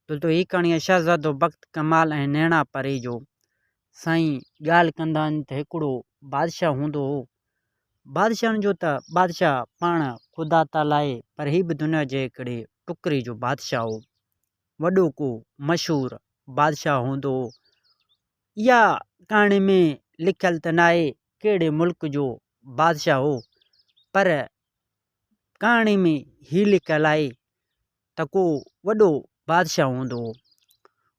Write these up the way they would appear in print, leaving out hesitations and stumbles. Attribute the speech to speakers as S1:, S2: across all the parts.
S1: तो ही कहाणी शहज़ादो बख़्त कमाल ऐं नैणा परे जो। साईं ॻाल्हि कंदा आहिनि त हिकिड़ो बादशाह हूंदो हो। बादशाहनि जो त बादशाह पाण ख़ुदा ताला आहे, पर ही बि दुनिया जे हिकिड़े टुकड़े जो बादशाह हो। वॾो को मशहूरु बादशाह हूंदो हो। इहा कहाणी में लिखियलु त न आहे कहिड़े मुल्क जो बादशाह हो, पर कहाणी में ही लिखियलु आहे त को वॾो बादशाह हूंदो हो।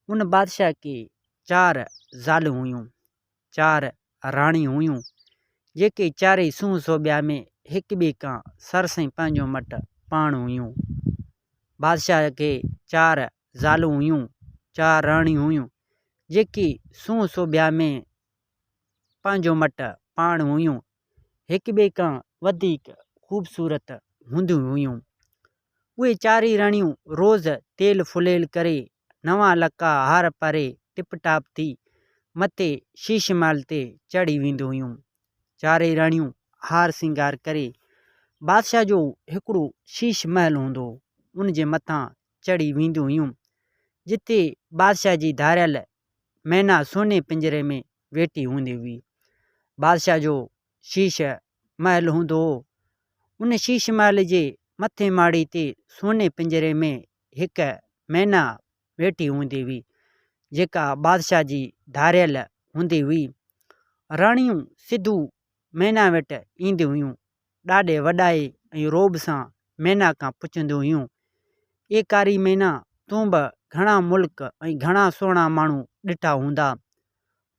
S1: उन बादशाह खे 4 ज़ालूं हुयूं, 4 राणियूं हुयूं, जेके चारई सूंहुं सोभिया में हिक ॿिए खां सरसई पंहिंजो मट पाण हुयूं। बादशाह खे 4 ज़ालूं हुयूं, 4 राणियूं हुयूं, जेके सूंहुं सोभिया में पंहिंजो मट पाण हुयूं, हिक ॿिए खां वधीक ख़ूबसूरत हूंदियूं हुयूं। उहे चारई राणियूं रोज़ तेल फुलेल करे, नवां लका हार पारे टिप टाप थी मथे शीश महल ते चढ़ी वेंदियूं हुयूं। चारई राणियूं हार सिंगार करे बादशाह जो हिकिड़ो शीश महल हूंदो हो, उन जे मथां चढ़ी वेंदियूं हुयूं, जिते बादशाह जी धारियल मैना सोने पिंजरे में वेठी हूंदी हुई। बादशाह जो शीश महल हूंदो हो। उन शीश महल जे मथे माड़ी ते सोने पिंजरे में हिक मैना वेठी हूंदी हुई, जेका बादशाह जी धारियल हूंदी हुई। राणियूं सिधू मैना वटि ईंदियूं हुयूं, ॾाढे वॾाई ऐं रोब सां मैना खां पुछंदियूं हुयूं, ए कारी मैना, तूं बि घणा मुल्क ऐं घणा सुहिणा माण्हू ॾिठा हूंदा,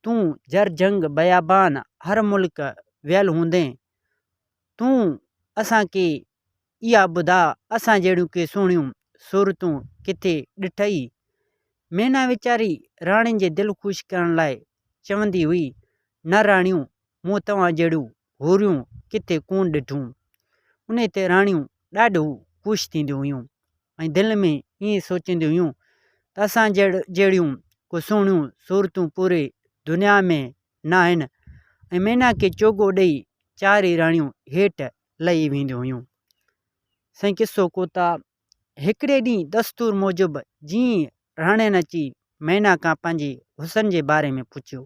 S1: तूं जर जंग बयाबान हर मुल्क वियल हूंदे, तूं असांखे इहा ॿुधा असां जहिड़ियूं के सुहिणियूं सूरतूं किथे ॾिठई। मैना वीचारी राणियुनि जे दिलि ख़ुशि करण लाइ चवंदी हुई, न राणियूं, मूं तव्हां जहिड़ियूं हूरियूं किथे कोन ॾिठूं। उन ते राणियूं ॾाढियूं ख़ुशि थींदियूं हुयूं ऐं दिलि में ईअं सोचींदियूं हुयूं त असां जहिड़ियूं को सुहिणियूं सूरतूं पूरे दुनिया में न आहिनि। ऐं मैना खे चोगो ॾेई चारई राणियूं हेठि लही वेंदियूं हुयूं। साईं किसो कोता हिकिड़े ॾींहुं दस्तूर मूजिबि जीअं राणियुनि अची मैना खां पंहिंजे हुसन जे बारे में पुछियो।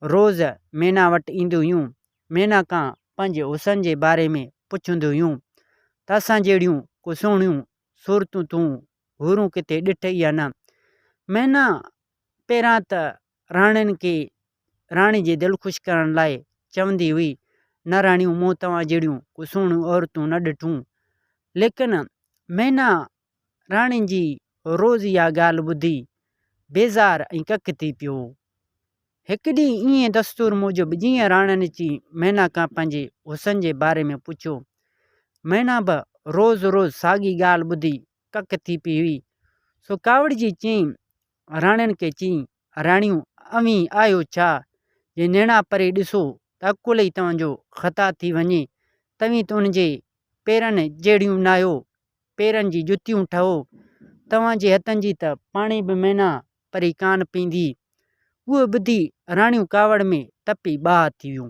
S1: रोज़ मैना वटि ईंदियूं हुयूं, मैना खां पंहिंजे हुसन जे बारे में पुछंदियूं हुयूं त असां जहिड़ियूं को सुहिणियूं सूरतूं तूं हूरूं किथे ॾिठई या न। मैना पहिरां त राणियुनि खे राणी जे दिलि ख़ुशि करण लाइ चवंदी हुई, न राणियूं, मूं तव्हां जहिड़ियूं को सुहिणियूं औरतूं न ॾिठूं। लेकिन मैना राणियुनि जी रोज़ इहा ॻाल्हि ॿुधी बेज़ार ऐं कक थी पियो। हिकु ॾींहुं ईअं दस्तूर मूजिबि जीअं राणियुनि अची मैना खां पंहिंजे हुसन जे बारे में पुछियो, मैना बि रोज़ रोज़ साॻी ॻाल्हि ॿुधी कक थी पई हुई। सो कावड़जी चयईं, राणियुनि खे चयईं, राणियूं, अवी आहियो छा? जे नैणा परे ॾिसो त अकुल ई तव्हांजो ख़ता थी वञे। तव्हीं त उन जे पेरनि जहिड़ियूं न आहियो, पेरनि जी जुतियूं ठहो। तव्हांजे हथनि जी त पाणी बि मैना परी कान पींदी। उहो ॿुधी राणियूं कावड़ में तपी बाहि थी वियूं।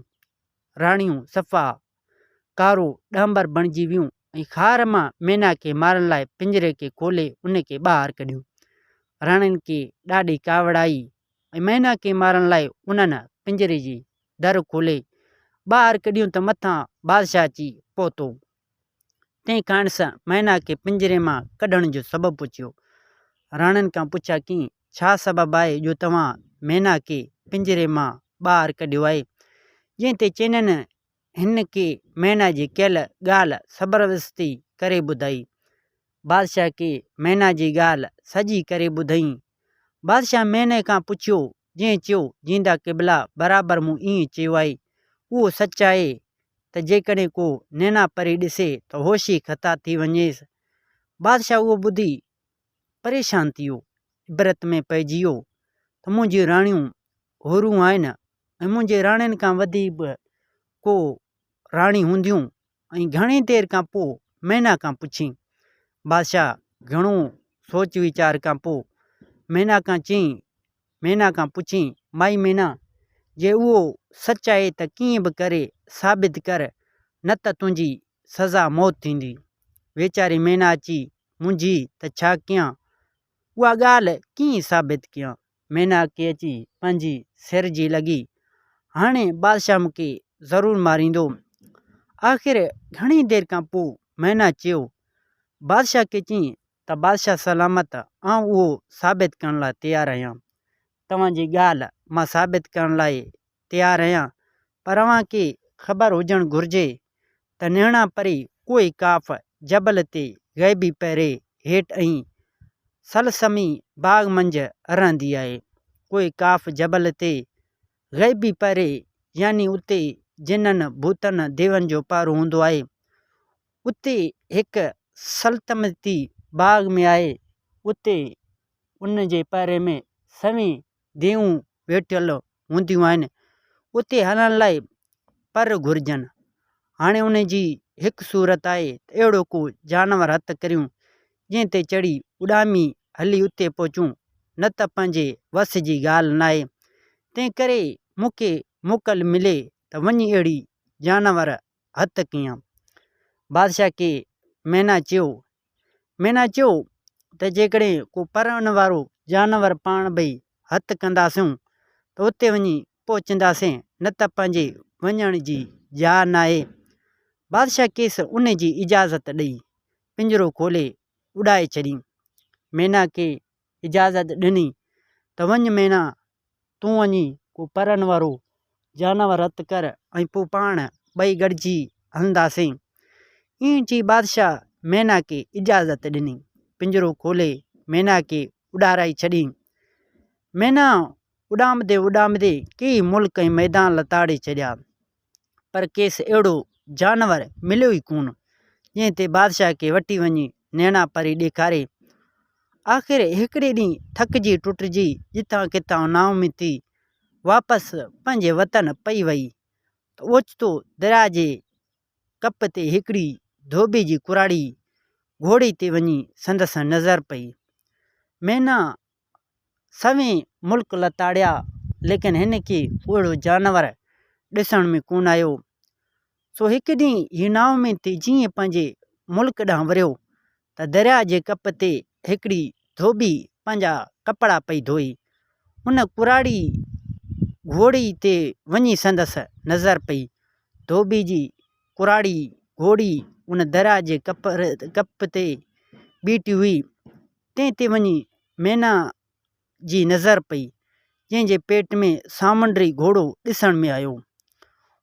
S1: राणियूं सफ़ा कारो डांबर बणिजी वियूं ऐं खार मां मैना खे मारण लाइ पिंजरे खे खोले उन खे ॿाहिरि कढियूं। राणियुनि खे ॾाढी कावड़ आई ऐं मैना खे मारण लाइ उन्हनि पिंजरे जी दर खोले ॿाहिरि कढियूं त मथां बादशाह अची पहुतो। तंहिं कारण सां मैना खे पिंजरे मां कढण जो सबबु पुछियो। राणियुनि खां पुछा की छा सबबु आहे जो तव्हां मैना खे पिंजरे मां ॿाहिरि कढियो आहे? जंहिं ते चइननि हिन खे मैना जी कयल ॻाल्हि ज़बरदस्ती करे ॿुधाई। बादशाह खे मैना जी ॻाल्हि सॼी करे ॿुधाईं। बादशाह मैने खां पुछियो, जंहिं चयो, जींदा क़िबला बराबरि मूं ईअं चयो आहे, उहो सच आहे त जेकॾहिं को नैना परे ॾिसे त होश ई ख़ता थी वञेसि। बादशाह उहो ॿुधी परेशान थी वियो, इबरत में पइजी वियो त मुंहिंजियूं राणियूं हूरियूं आहिनि ऐं मुंहिंजे राणियुनि खां वधीक बि को राणी हूंदियूं। ऐं घणी देरि खां पोइ मैना खां पुछी। बादशाह घणो सोच वीचार खां पोइ मैना खां चयईं, मैना खां पुछी, माई मैना, जे उहो सच आहे त कीअं बि करे साबित कर, न त तुंहिंजी सज़ा मौत थींदी। वेचारी मैना अची मुंहिंजी त छा कयां? उहा ॻाल्हि कीअं साबित कयां। मैना खे अची पंहिंजी सिर जी लॻी, हाणे बादशाह मूंखे ज़रूरु मारींदो। आख़िर घणी देरि खां पोइ मैना चयो, बादशाह खे चयईं त बादशाह सलामत, आउं उहो साबित करण लाइ तयारु आहियां। तव्हांजी ॻाल्हि मां साबित करण लाइ तयारु आहियां, पर अव्हांखे ख़बर हुजणु घुरिजे त नेणा परी कोई काफ़ जबल ते ग़ैबी पहिरे हेठि ऐं सलसमी बाग़ मंझि रहंदी आहे। कोई काफ़ जबल ते ग़ैबी पहिरे यानी उते जिननि भूतनि देवनि जो पारो हूंदो आहे। उते हिकु सल्तनती बाग़ में आहे। उते उन जे पारे में सवी देवूं वेठियल हूंदियूं आहिनि। उते हलण लाइ पर घुरिजनि। हाणे उन जी हिकु सूरत आहे त अहिड़ो को जानवर हथु करियूं जंहिं ते चढ़ी उॾामी हली उते पहुचूं, न त पंहिंजे वस जी ॻाल्हि न आहे। तंहिं करे मूंखे मोकल मिले त वञी अहिड़ी जानवर हथु कयां। बादशाह खे मैना चयो त जेकॾहिं को पढ़ण वारो जानवर पाण भई हथु कंदासूं त उते वञी पहुचंदासीं, न त पंहिंजे वञण जी जाइ न आहे। बादशाह खेसि उन जी इजाज़त ॾेई पिंजरो खोले उॾाए छॾियईं। मैना खे इजाज़त ॾिनी त वञ मैना, तूं वञी को पढ़ण वारो जानवर हथु कर ऐं पोइ पाण ॿई गॾिजी हलंदासीं। ईअं चई बादशाह मैना खे इजाज़त ॾिनी। पिंजरो खोले मैना खे उॾाराई छॾियईं। मैना उॾामदे उॾामदे कई मुल्क ऐं मैदान लताड़े छॾिया, पर खेसि अहिड़ो जानवर मिलियो ई कोन जंहिं ते बादशाह खे वठी वञी नेणा परी ॾेखारे। आख़िर हिकिड़े ॾींहुं थकिजी टुटिजी जितां किथां नाउमीद थी वापसि पंहिंजे वतन पई वई त ओचितो दरिया जे कप ते हिकिड़ी धोबी जी कुराड़ी घोड़े ते वञी संदसि नज़र पई। मैना सवें मुल्क लताड़िया, लेकिन हिन खे अहिड़ो जानवर ॾिसण में कोन आयो। सो हिकु ॾींहुं हीउ नाउमीद थी जीअं पंहिंजे मुल्क ॾांहुं वरियो त दरिया जे कप ते हिकिड़ी धोबी पंहिंजा कपिड़ा पई धोई। उन कुराड़ी घोड़ी ते वञी संदसि नज़र पई। धोबी जी कुराड़ी घोड़ी उन दरिया जे कप ते बीठी हुई। तंहिं ते वञी मैना जी नज़र पई, जंहिंजे पेट में सामुंडी घोड़ो ॾिसण में आयो।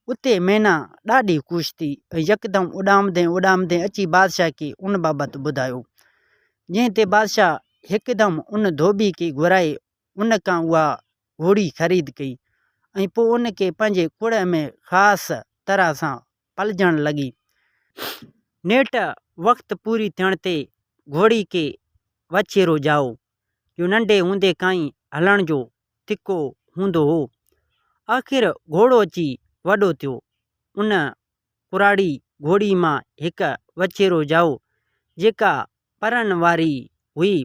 S1: उते मैना ॾाढी ख़ुशि थी ऐं यकदमि उॾामदे उॾामदे अची बादशाह खे उन बाबति ॿुधायो, जंहिं ते बादशाह हिकदमि उन धोबी खे घुराए उन खां उहा घोड़ी ख़रीद कई ऐं पोइ उन खे पंहिंजे कुड़ में ख़ासि तरह सां पलिजण लॻी। नेठि वक़्तु पूरी थियण ते घोड़ी खे वछेरो जाओ, जो नंढे हूंदे खां ई हलण जो तिको हूंदो हो। आख़िर घोड़ो अची वॾो थियो। उन कुराड़ी घोड़ी मां हिकु वछेरो जाओ जेका पढ़ण वारी हुई,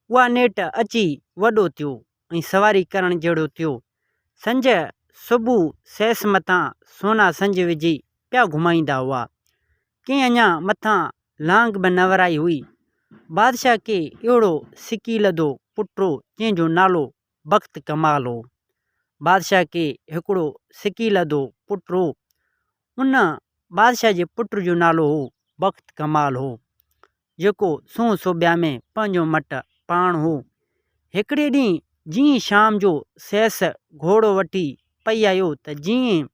S1: उहा नेठि अची वॾो थियो ऐं सवारी करण जहिड़ो थियो। संझ सुबुह सैस मथां सोना संझ विझी पिया घुमाईंदा हुआ। कंहिं अञा मथां लांग बि न वराई हुई। बादशाह खे अहिड़ो सिकीलधो पुटु हो जंहिंजो नालो बख़्त कमाल हो। बादशाह खे हिकिड़ो सिकीलधो पुटु हो। उन बादशाह जे पुट जो नालो हो बख़्त कमाल हो, जेको सूंह सूबिया में पंहिंजो मटि पाण हो। हिकिड़े ॾींहुं जीअं शाम जो सैस घोड़ो वठी पई आयो त जीअं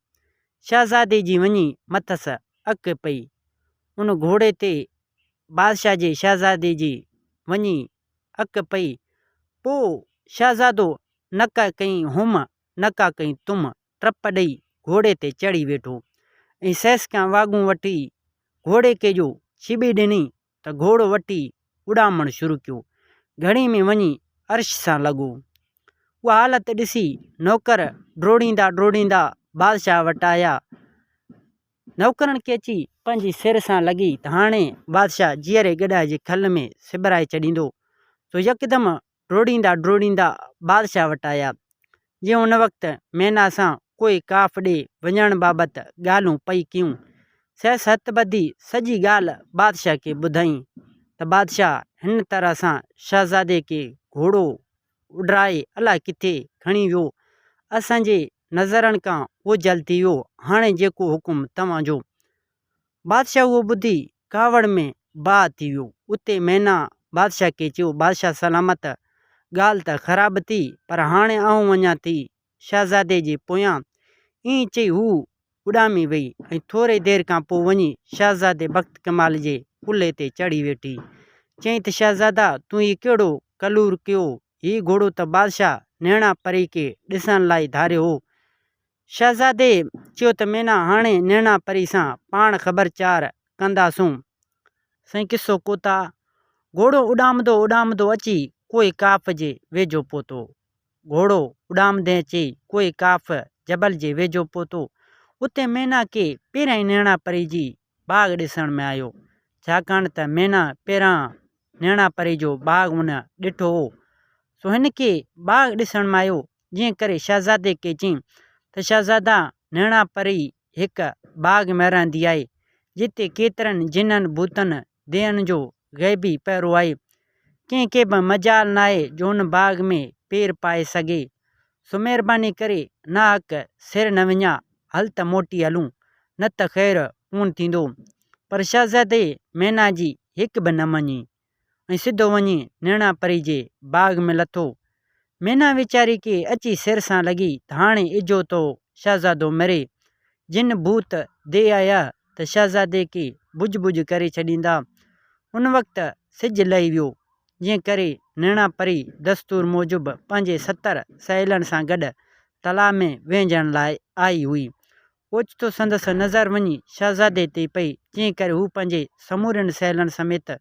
S1: शहज़ादे जी वञी मथसि अक पई। उन घोड़े ते बादशाह जे शहज़ादे जी वञी अक पई। पोइ शहज़ादो नका कई हुम नका कई तुम टप ॾेई घोड़े ते चढ़ी वेठो ऐं सैस खां वाॻूं वठी घोड़े खे जो छिॿी ॾिनी त घोड़ो वठी उॾामणु शुरू कयो। घणी में वञी अर्श सां लॻो। उहा हालत ॾिसी नौकर ड्रोड़ींदा बादशाह वटि आया। नौकरनि खे अची पंहिंजी सिर सां लॻी त हाणे बादशाह जीअरे गॾाइजे खल में सिबराए छॾींदो। सो यकदमि ड्रोड़ींदा बादशाह वटि आया। जीअं उन वक़्तु मैना सां कोई काफ़ ॾे वञण बाबति ॻाल्हियूं पई कयूं। सैस हथ ॿधी सॼी ॻाल्हि बादशाह खे ॿुधाईं त बादशाह हिन तरह सां शहज़ादे खे घोड़ो उॾाए अलाए किथे खणी वियो। असांजे नज़रनि खां ओझल थी वियो। हाणे जेको हुकुम तव्हांजो। बादशाह उहो ॿुधी कावड़ में बाह थी वियो। उते मैना बादशाह खे चयो, बादशाह सलामत, ॻाल्हि त ख़राब थी, पर हाणे आऊं वञा थी शहज़ादे जे पोयां। ईअं चई हू उॾामी वई ऐं थोरे देरि खां पोइ वञी शहज़ादे बख़्त कमाल जे कुल्हे ते चढ़ी वेठी। चई त शहज़ादा, तूं हीउ कहिड़ो कलूर कयो? हीउ घोड़ो त बादशाह नैणा परी खे ॾिसण लाइ धारियो हो। शहज़ादे चयो त मैना हाणे नैणा परी सां पाण ख़बरचार कंदासूं। साईं किसो कोता। घोड़ो उॾामंदो उॾामंदो अची कोई काफ जे वेझो पहुतो। घोड़ो उॾामंदे अची कोई काफ जबल जे वेझो पहुतो। उते मैना खे पहिरियां ई नैणा परी जी बाग़ ॾिसण में आयो, छाकाणि त मैना पहिरां नैणा परी जो बाग़ हुन ॾिठो हो। सो हिन खे बाग़ ॾिसण में आयो। जीअं करे शहज़ादे खे चई त शहज़ादा, नैणा परी हिकु बाग़ में रहंदी आहे जिते केतिरनि जिननि भूतनि देहनि जो ग़ैबी पहिरो आहे। कंहिंखे बि मजाल न आहे जो हुन बाग़ में पेर पाए सघे। सो महिरबानी करे नाहक सिर न विञा, हल त मोटी हलूं, न त ख़ैरु पून थींदो। पर शहज़ादे मैना जी हिकु बि न मञी ऐं सिधो वञी नैणा परी जे बाग़ में लथो। मैना वीचारी खे अची सिर सां लॻी त हाणे इजो तो शहज़ादो मरे। जिन भूत दे आया त शहज़ादे खे बुझ बुझ करे छॾींदा। उन वक़्तु सिजु लही वियो। जीअं करे नैणा परी दस्तूर मूजिबि पंहिंजे 70 सहेलनि सां गॾु तलाउ में वेझण लाइ आई हुई। ओचितो संदसि नज़र वञी शहज़ादे ते पई। जीअं करे हू पंहिंजे समूरनि सहेलनि समेत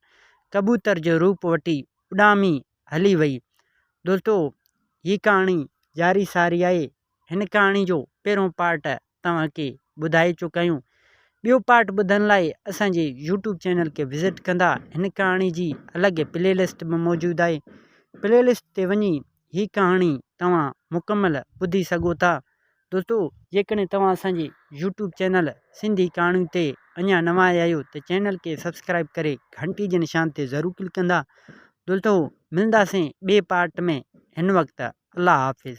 S1: कबूतर जो रूप वठी उॾामी हली वई। दोस्तो, हीअ कहाणी जारी सारी आहे। हिन कहाणी जो पहिरियों पार्ट तव्हांखे ॿुधाए चुका आहियूं। ॿियो पार्ट ॿुधण लाइ असांजे यूट्यूब चैनल खे विज़िट कंदा। हिन कहाणी जी अलॻि प्लेलिस्ट बि मौजूदु आहे। प्लेलिस्ट ते वञी हीअ कहाणी तव्हां मुकमल ॿुधी सघो था। दोस्तो, जेकॾहिं तव्हां असांजे यूट्यूब चैनल सिंधी कहाणियूं ते अञा नवां आया आहियो त चैनल खे सब्सक्राइब करे घंटी जे निशान ते ज़रूरु क्लिक कंदा। दोस्तो, मिलंदासीं ॿिए पार्ट में। हिन वक़्तु अल्लाह हाफ़िज़।